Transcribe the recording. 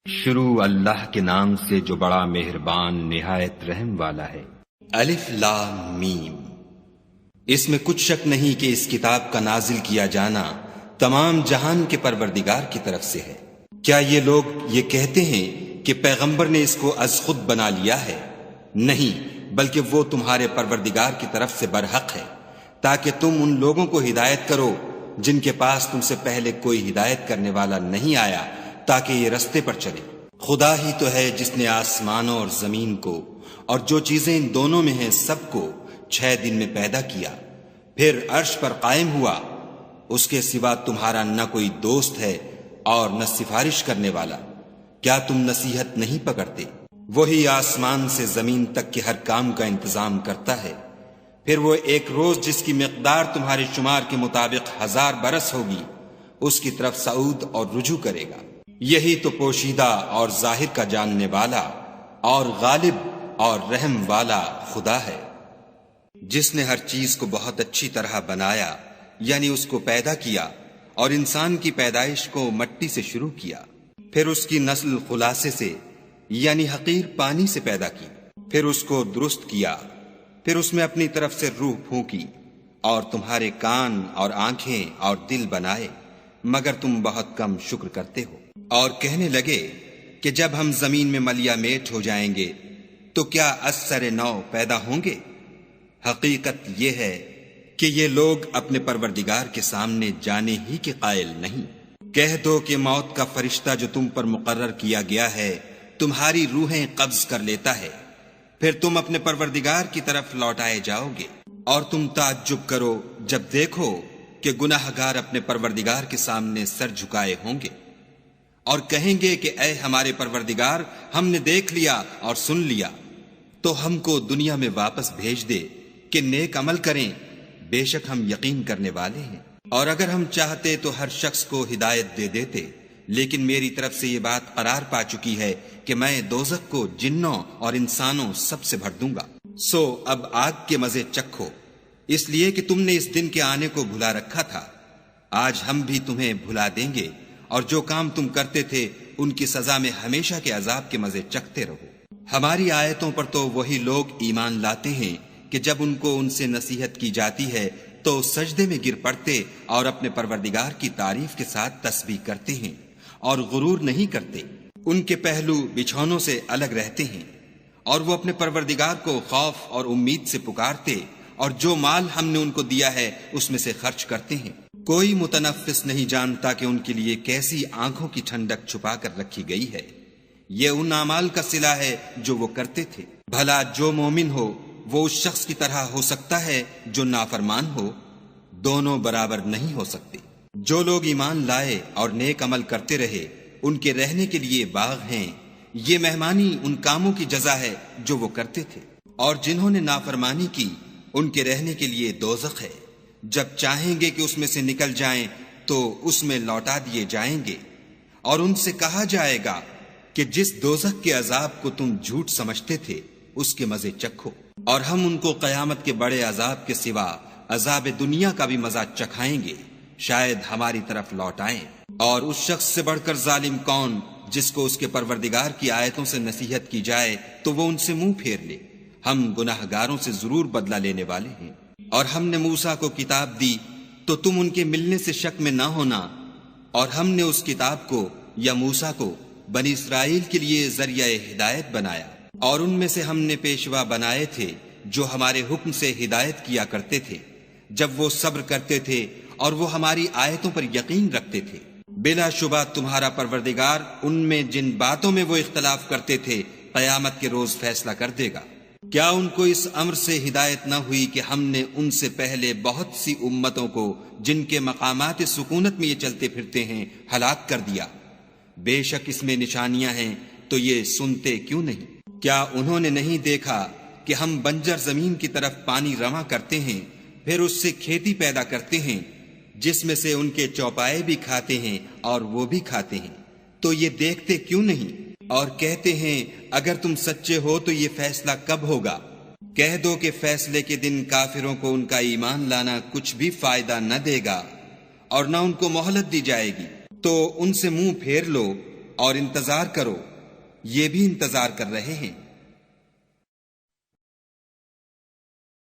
شروع اللہ کے نام سے جو بڑا مہربان نہایت رحم والا ہے۔ الف لام میم۔ اس میں کچھ شک نہیں کہ اس کتاب کا نازل کیا جانا تمام جہان کے پروردگار کی طرف سے ہے۔ کیا یہ لوگ یہ کہتے ہیں کہ پیغمبر نے اس کو از خود بنا لیا ہے؟ نہیں، بلکہ وہ تمہارے پروردگار کی طرف سے برحق ہے، تاکہ تم ان لوگوں کو ہدایت کرو جن کے پاس تم سے پہلے کوئی ہدایت کرنے والا نہیں آیا، تاکہ یہ رستے پر چلے۔ خدا ہی تو ہے جس نے آسمانوں اور زمین کو اور جو چیزیں ان دونوں میں ہیں سب کو 6 دن میں پیدا کیا، پھر عرش پر قائم ہوا۔ اس کے سوا تمہارا نہ کوئی دوست ہے اور نہ سفارش کرنے والا۔ کیا تم نصیحت نہیں پکڑتے؟ وہی آسمان سے زمین تک کے ہر کام کا انتظام کرتا ہے، پھر وہ ایک روز جس کی مقدار تمہارے شمار کے مطابق 1000 برس ہوگی، اس کی طرف صعود اور رجوع کرے گا۔ یہی تو پوشیدہ اور ظاہر کا جاننے والا اور غالب اور رحم والا خدا ہے، جس نے ہر چیز کو بہت اچھی طرح بنایا، یعنی اس کو پیدا کیا، اور انسان کی پیدائش کو مٹی سے شروع کیا، پھر اس کی نسل خلاصے سے یعنی حقیر پانی سے پیدا کی، پھر اس کو درست کیا، پھر اس میں اپنی طرف سے روح پھونکی، اور تمہارے کان اور آنکھیں اور دل بنائے، مگر تم بہت کم شکر کرتے ہو۔ اور کہنے لگے کہ جب ہم زمین میں ملیا میٹ ہو جائیں گے تو کیا از سر نو پیدا ہوں گے؟ حقیقت یہ ہے کہ یہ لوگ اپنے پروردگار کے سامنے جانے ہی کے قائل نہیں۔ کہہ دو کہ موت کا فرشتہ جو تم پر مقرر کیا گیا ہے تمہاری روحیں قبض کر لیتا ہے، پھر تم اپنے پروردگار کی طرف لوٹائے جاؤ گے، اور تم تعجب کرو جب دیکھو کہ گناہ گار اپنے پروردگار کے سامنے سر جھکائے ہوں گے، اور کہیں گے کہ اے ہمارے پروردگار، ہم نے دیکھ لیا اور سن لیا، تو ہم کو دنیا میں واپس بھیج دے کہ نیک عمل کریں، بے شک ہم یقین کرنے والے ہیں۔ اور اگر ہم چاہتے تو ہر شخص کو ہدایت دے دیتے، لیکن میری طرف سے یہ بات قرار پا چکی ہے کہ میں دوزخ کو جنوں اور انسانوں سب سے بھر دوں گا۔ سو اب آگ کے مزے چکھو، اس لیے کہ تم نے اس دن کے آنے کو بھلا رکھا تھا۔ آج ہم بھی تمہیں بھلا دیں گے، اور جو کام تم کرتے تھے ان کی سزا میں ہمیشہ کے عذاب کے مزے چکھتے رہو۔ ہماری آیتوں پر تو وہی لوگ ایمان لاتے ہیں کہ جب ان کو ان سے نصیحت کی جاتی ہے تو سجدے میں گر پڑتے اور اپنے پروردگار کی تعریف کے ساتھ تسبیح کرتے ہیں اور غرور نہیں کرتے۔ ان کے پہلو بچھونوں سے الگ رہتے ہیں، اور وہ اپنے پروردگار کو خوف اور امید سے پکارتے، اور جو مال ہم نے ان کو دیا ہے اس میں سے خرچ کرتے ہیں۔ کوئی متنفس نہیں جانتا کہ ان کے لیے کیسی آنکھوں کی ٹھنڈک چھپا کر رکھی گئی ہے۔ یہ ان اعمال کا صلہ ہے جو وہ کرتے تھے۔ بھلا جو مومن ہو وہ اس شخص کی طرح ہو سکتا ہے جو نافرمان ہو؟ دونوں برابر نہیں ہو سکتے۔ جو لوگ ایمان لائے اور نیک عمل کرتے رہے ان کے رہنے کے لیے باغ ہیں، یہ مہمانی ان کاموں کی جزا ہے جو وہ کرتے تھے۔ اور جنہوں نے نافرمانی کی ان کے رہنے کے لیے دوزخ ہے، جب چاہیں گے کہ اس میں سے نکل جائیں تو اس میں لوٹا دیے جائیں گے، اور ان سے کہا جائے گا کہ جس دوزخ کے عذاب کو تم جھوٹ سمجھتے تھے اس کے مزے چکھو، اور ہم ان کو قیامت کے بڑے عذاب کے سوا عذاب دنیا کا بھی مزہ چکھائیں گے، شاید ہماری طرف لوٹ آئیں۔ اور اس شخص سے بڑھ کر ظالم کون جس کو اس کے پروردگار کی آیتوں سے نصیحت کی جائے تو وہ ان سے منہ پھیر لے۔ ہم گناہ گاروں سے ضرور بدلہ لینے والے ہیں۔ اور ہم نے موسیٰ کو کتاب دی تو تم ان کے ملنے سے شک میں نہ ہونا، اور ہم نے اس کتاب کو یا موسیٰ کو بنی اسرائیل کے لیے ذریعہ ہدایت بنایا، اور ان میں سے ہم نے پیشوا بنائے تھے جو ہمارے حکم سے ہدایت کیا کرتے تھے جب وہ صبر کرتے تھے اور وہ ہماری آیتوں پر یقین رکھتے تھے۔ بلا شبہ تمہارا پروردگار ان میں جن باتوں میں وہ اختلاف کرتے تھے قیامت کے روز فیصلہ کر دے گا۔ کیا ان کو اس امر سے ہدایت نہ ہوئی کہ ہم نے ان سے پہلے بہت سی امتوں کو جن کے مقامات سکونت میں یہ چلتے پھرتے ہیں ہلاک کر دیا؟ بے شک اس میں نشانیاں ہیں تو یہ سنتے کیوں نہیں؟ کیا انہوں نے نہیں دیکھا کہ ہم بنجر زمین کی طرف پانی رواں کرتے ہیں، پھر اس سے کھیتی پیدا کرتے ہیں جس میں سے ان کے چوپائے بھی کھاتے ہیں اور وہ بھی کھاتے ہیں، تو یہ دیکھتے کیوں نہیں؟ اور کہتے ہیں اگر تم سچے ہو تو یہ فیصلہ کب ہوگا؟ کہہ دو کہ فیصلے کے دن کافروں کو ان کا ایمان لانا کچھ بھی فائدہ نہ دے گا اور نہ ان کو مہلت دی جائے گی، تو ان سے منہ پھیر لو اور انتظار کرو، یہ بھی انتظار کر رہے ہیں۔